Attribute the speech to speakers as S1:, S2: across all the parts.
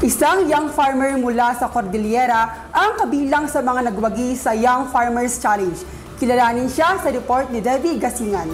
S1: Isang young farmer mula sa Cordillera ang kabilang sa mga nagwagi sa Young Farmers Challenge. Kilalanin siya sa report ni Debbie Gasingan.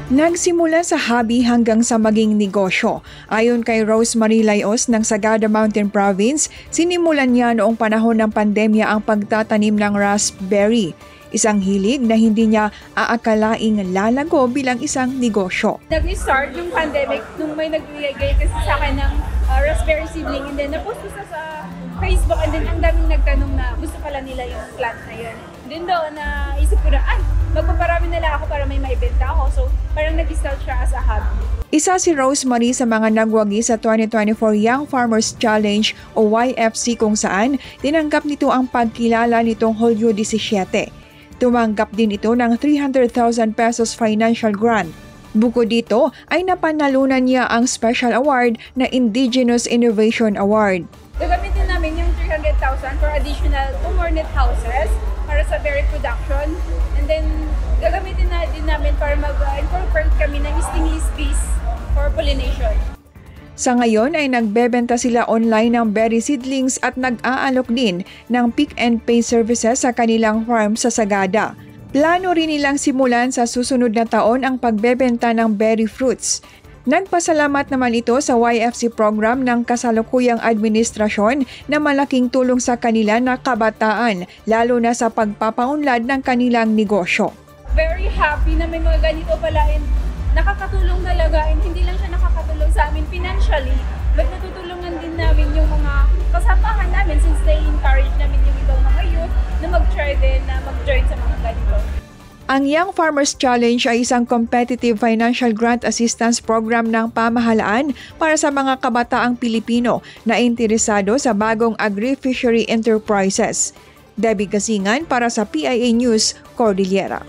S2: Nagsimula sa hobby hanggang sa maging negosyo. Ayon kay Rosemary Layos ng Sagada Mountain Province, sinimulan niya noong panahon ng pandemya ang pagtatanim ng raspberry. Isang hilig na hindi niya aakalaing lalago bilang isang negosyo.
S3: Nag-start yung pandemic nung may nagbigay kasi sa akin ng raspberry seedling, and then napost ko sa Facebook, and then ang daming nagtanong na gusto pala nila yung plant na yun. Then doon naisip ko na, magpaparami na lang ako para may maibenta ako. So parang nag-start siya as a hobby.
S2: Isa si Rosemary sa mga nagwagi sa 2024 Young Farmers Challenge o YFC kung saan tinanggap nito ang pagkilala nitong Hulyo 17. Tumanggap din ito ng 300,000 pesos financial grant. Bukod dito ay napanalunan niya ang special award na Indigenous Innovation Award.
S3: Gagamitin namin yung 300,000 for additional 2 more net houses para sa berry production. And then gagamitin na din namin para mag-incorporate kami ng stingy bees for pollination.
S2: Sa ngayon ay nagbebenta sila online ng berry seedlings at nag-aalok din ng pick and pay services sa kanilang farm sa Sagada. Plano rin nilang simulan sa susunod na taon ang pagbebenta ng berry fruits. Nagpasalamat naman ito sa YFC program ng kasalukuyang administrasyon na malaking tulong sa kanila na kabataan, lalo na sa pagpapaunlad ng kanilang negosyo.
S3: Very happy na may mga ganito pala, and nakakatulong talaga, and hindi lang siya nakakatulong sa amin financially, but natutulungan din namin yung mga kasamahan namin since they encourage namin yung ibang mga youth na mag-try din na mag-join sa mga ganito.
S2: Ang Young Farmers Challenge ay isang competitive financial grant assistance program ng pamahalaan para sa mga kabataang Pilipino na interesado sa bagong agri-fishery enterprises. Debbie Gasingan para sa PIA News, Cordillera.